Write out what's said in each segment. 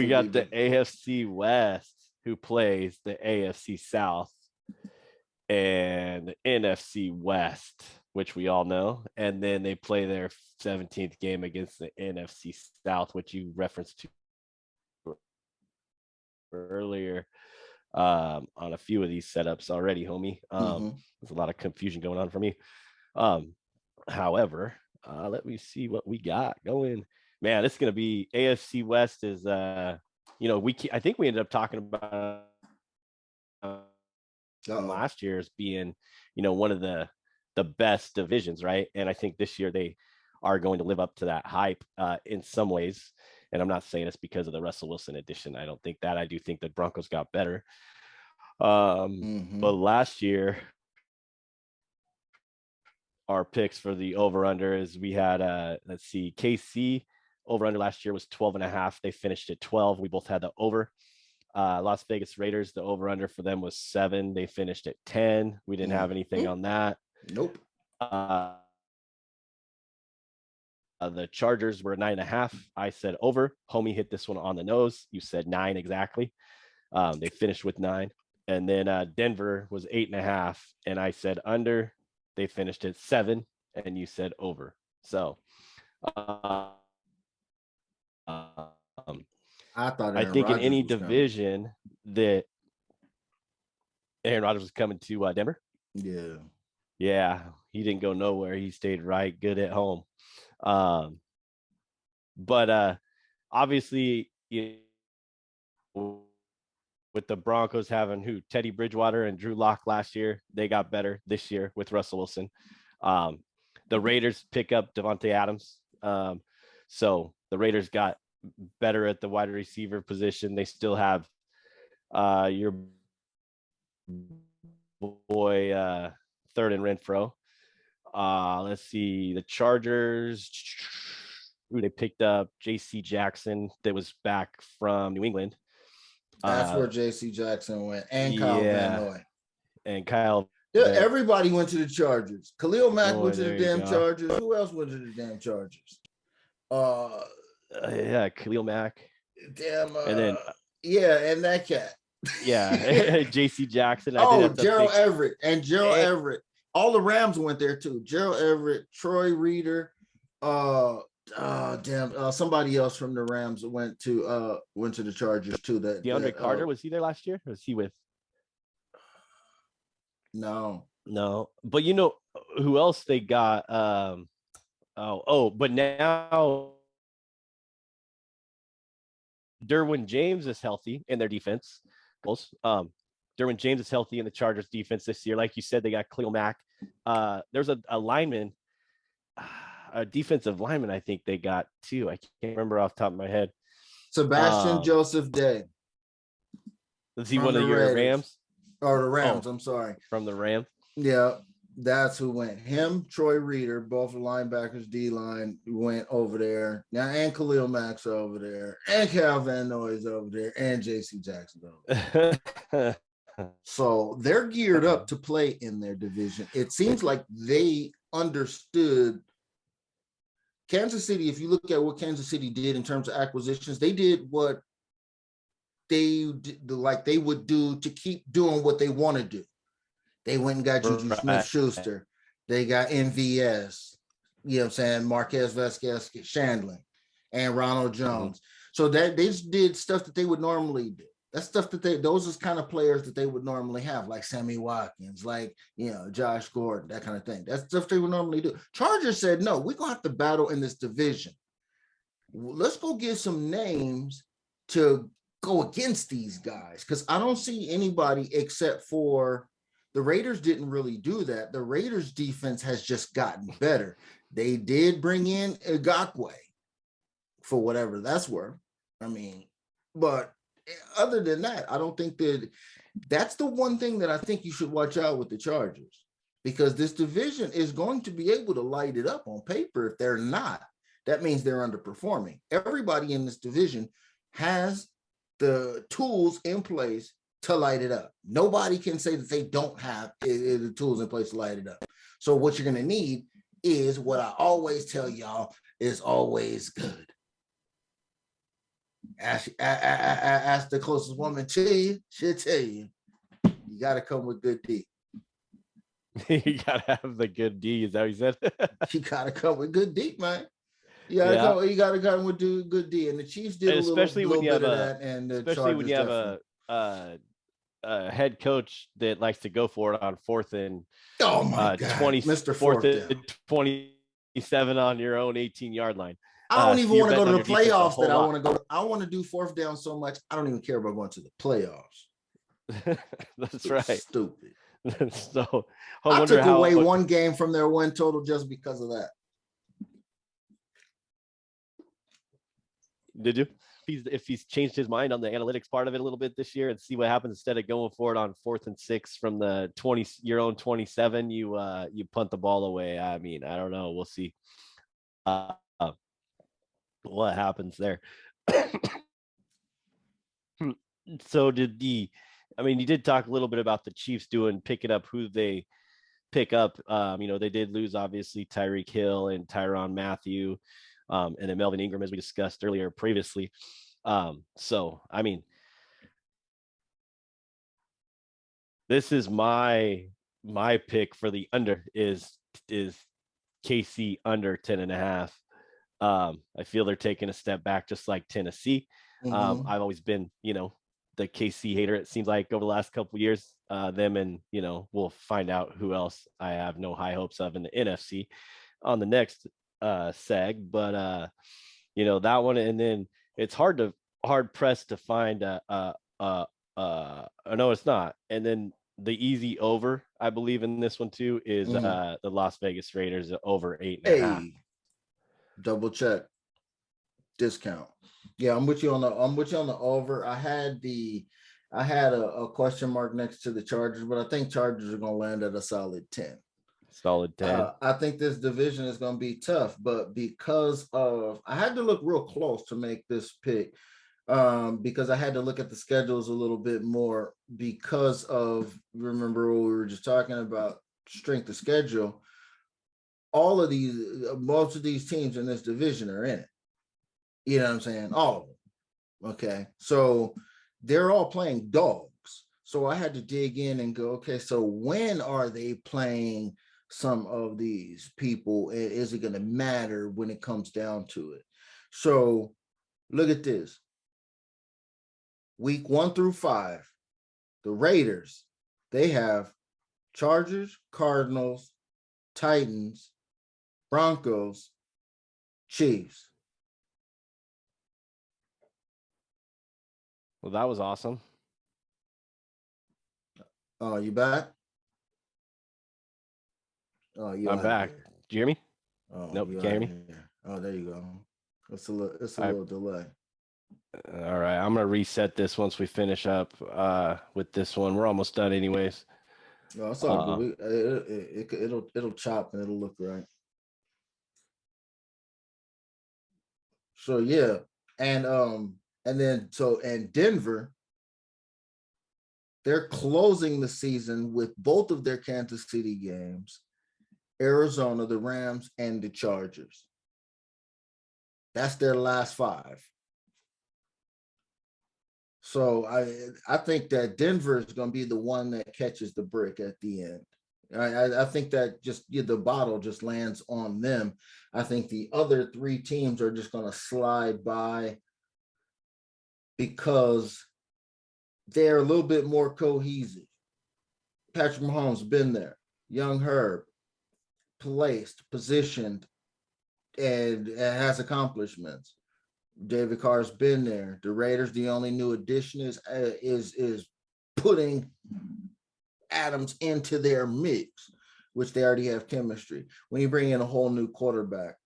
we got the AFC West, who plays the AFC South, and the NFC West, which we all know. And then they play their 17th game against the NFC South, which you referenced to earlier on a few of these setups already, homie. There's a lot of confusion going on for me. However, let me see what we got going. Man, it's going to be AFC West is, I think we ended up talking about last year as being, one of the best divisions, right? And I think this year they are going to live up to that hype in some ways. And I'm not saying it's because of the Russell Wilson edition. I don't think that. I do think the Broncos got better. But last year, our picks for the over-under is we had, let's see, KC over-under last year was 12.5. They finished at 12. We both had the over. Las Vegas Raiders, the over-under for them was 7. They finished at 10. We didn't have anything on that. Nope. The Chargers were 9.5. I said over. Homie hit this one on the nose. You said 9 exactly. They finished with 9. And then Denver was 8.5. And I said under. They finished at 7. And you said over. So I think in any division that Aaron Rodgers was coming to Denver. Yeah, he didn't go nowhere. He stayed right good at home. But obviously, with the Broncos having Teddy Bridgewater and Drew Lock last year, they got better this year with Russell Wilson. The Raiders pick up Devontae Adams. So the Raiders got better at the wide receiver position. They still have your boy Third and Renfro. Let's see, the Chargers. They picked up J.C. Jackson that was back from New England. That's where J.C. Jackson went, and Kyle Van Noy. And Kyle. Yeah, everybody went to the Chargers. Khalil Mack went to the damn Chargers. Who else went to the damn Chargers? Khalil Mack. Damn. And then and that cat. Yeah, J.C. Jackson. Gerald Everett and Gerald Everett. All the Rams went there too. Gerald Everett, Troy Reader, somebody else from the Rams went to the Chargers too. That DeAndre Carter, was he there last year? Or was he with? No. But who else they got? But now Derwin James is healthy in their defense. Derwin James is healthy in the Chargers defense this year. Like you said, they got Khalil Mack. There's a lineman, a defensive lineman, I think they got too. I can't remember off the top of my head. Sebastian Joseph Day. Is he one of your Rams? Or the Rams, I'm sorry. From the Rams? Yeah, that's who went. Him, Troy Reader, both linebackers, D-line, went over there. Now, and Khalil Mack's over there. And Cal Van Noy's over there. And J.C. Jackson's over there. So they're geared up to play in their division. It seems like they understood Kansas City. If you look at what Kansas City did in terms of acquisitions, they did what they would do to keep doing what they want to do. They went and got Juju Smith-Schuster. They got MVS, you know what I'm saying, Marquez Vazquez-Scantling, and Ronald Jones. So that they just did stuff that they would normally do. That's stuff that those are kind of players that they would normally have, like Sammy Watkins, like, Josh Gordon, that kind of thing. That's stuff they would normally do. Chargers said, no, we're going to have to battle in this division. Let's go get some names to go against these guys, because I don't see anybody except for the Raiders didn't really do that. The Raiders defense has just gotten better. They did bring in Ngakoue for whatever that's worth. But other than that, I don't think that's the one thing that I think you should watch out with the Chargers, because this division is going to be able to light it up on paper. If they're not, that means they're underperforming. Everybody in this division has the tools in place to light it up. Nobody can say that they don't have the tools in place to light it up. So what you're going to need is what I always tell y'all is always good. Ask the closest woman to you, she'll tell you. You got to come with good D. You gotta have the good D. Is that what you said? You got to come with good D, man. Yeah, You got to come with good D. And the Chiefs did and a especially when little you bit have of a, that, and the especially when Chargers you have definitely. a head coach that likes to go for it on fourth and Oh my God, 20 Mr. fourth Fourth Down. and 27 on your own 18-yard line. I don't So even you're want to go betting to on the your defense a playoffs that whole I lot. want to go. I want to do fourth down so much. I don't even care about going to the playoffs. That's right. Stupid. So I I wonder took away how. one game from their win total just because of that. Did you? If he's changed his mind on the analytics part of it a little bit this year and see what happens instead of going for it on 4th and 6 from the 20 your own 27, you punt the ball away. I mean, I don't know. We'll see uh, what happens there. So I mean, you did talk a little bit about the Chiefs picking up who they pick up. They did lose obviously Tyreek Hill and Tyrann Mathieu, and then Melvin Ingram, as we discussed earlier previously. So I mean, this is my pick for the under is KC under 10.5. I feel they're taking a step back, just like Tennessee. I've always been, the KC hater. It seems like over the last couple of years, them and we'll find out who else I have no high hopes of in the NFC on the next seg. But that one, and then it's hard pressed to find no, it's not. And then the easy over, I believe in this one too, is the Las Vegas Raiders over 8.5. Hey, double check discount. Yeah, I'm with you on the over. I had a question mark next to the Chargers, but I think Chargers are going to land at a solid 10. Solid 10. I think this division is going to be tough, but because of I had to look real close to make this pick, because I had to look at the schedules a little bit more because of, remember what we were just talking about, strength of schedule. Most of these teams in this division are in it. You know what I'm saying? All of them. Okay. So they're all playing dogs. So I had to dig in and go, okay, so when are they playing some of these people? Is it going to matter when it comes down to it? So look at this. Week 1 through 5, the Raiders, they have Chargers, Cardinals, Titans, Broncos, Chiefs. Well, that was awesome. Oh, you back? Oh, I'm back. Here. Do you hear me? Oh, nope, you can't hear me. Here. Oh, there you go. It's a little delay. All right, I'm gonna reset this once we finish up with this one. We're almost done, anyways. No, it's all good. It'll chop and it'll look right. So yeah, and Denver, they're closing the season with both of their Kansas City games, Arizona, the Rams, and the Chargers. That's their last 5. So I think that Denver is going to be the one that catches the brick at the end. I think that the bottle just lands on them. I think the other 3 teams are just going to slide by because they're a little bit more cohesive. Patrick Mahomes been there. Young Herb, placed, positioned, and has accomplishments. David Carr's been there. The Raiders, the only new addition is putting Adams into their mix, which they already have chemistry. When you bring in a whole new quarterback,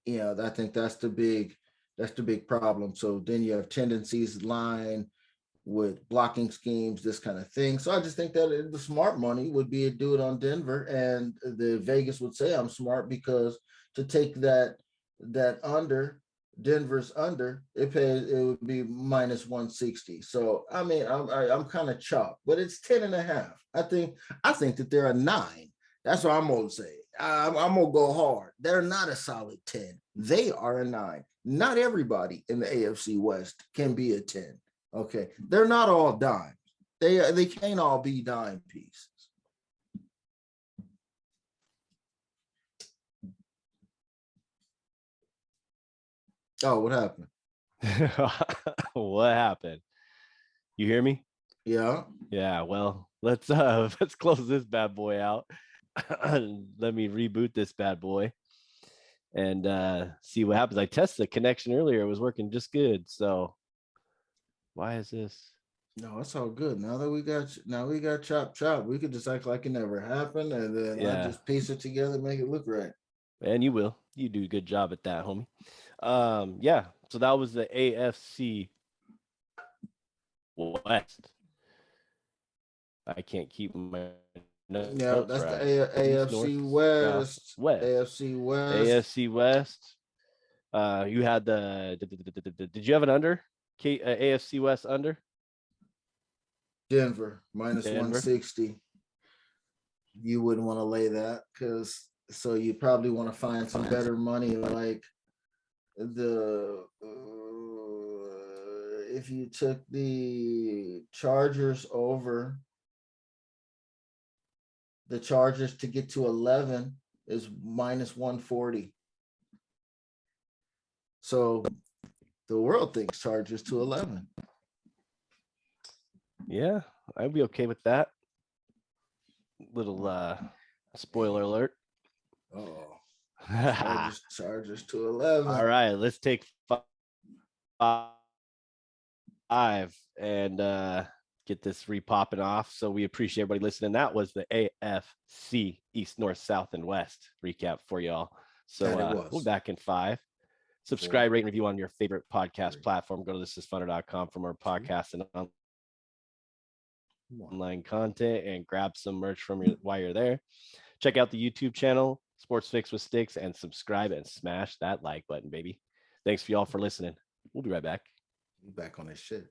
I think that's the big problem. So then you have tendencies line with blocking schemes, this kind of thing. So I just think that the smart money would be to do it on Denver, and the Vegas would say I'm smart because to take that under, Denver's under, it would be minus 160. So I mean, I'm kind of chopped, but it's 10.5. I think that they're a 9. That's what I'm going to say. I'm gonna go hard. They're not a solid 10. They are a 9. Not everybody in the AFC West can be a 10. Okay, they're not all dimes. They can't all be dime pieces. Oh, what happened? What happened? You hear me? Yeah. Yeah, well, let's close this bad boy out. Let me reboot this bad boy and see what happens. I tested the connection earlier, it was working just good. So why is this? No, it's all good. Now we got chop. We could just act like it never happened, and then I just piece it together, make it look right. And you will. You do a good job at that, homie. Yeah. So that was the AFC West. I can't keep my notes. Yeah, that's right. the AFC West. West. AFC West. AFC West. You had the. Did you have an under? AFC West under. Denver minus 160. You wouldn't want to lay that because so you probably want to find some better money like the if you took the Chargers over, the Chargers to get to 11 is minus 140. So the world thinks Chargers to 11. Yeah, I'd be okay with that. Little spoiler alert. Oh, Chargers to 11. All right, let's take 5 and get this repopping off. So we appreciate everybody listening. That was the AFC East, North, South, and West recap for y'all. So we'll be back in 5. Subscribe, rate, and review on your favorite podcast platform. Go to thisisfunner.com for more podcasts and online content and grab some merch from while you're there. Check out the YouTube channel, Sports Fix with Stix, and subscribe and smash that like button, baby. Thanks for y'all for listening. We'll be right back. Back on this shit.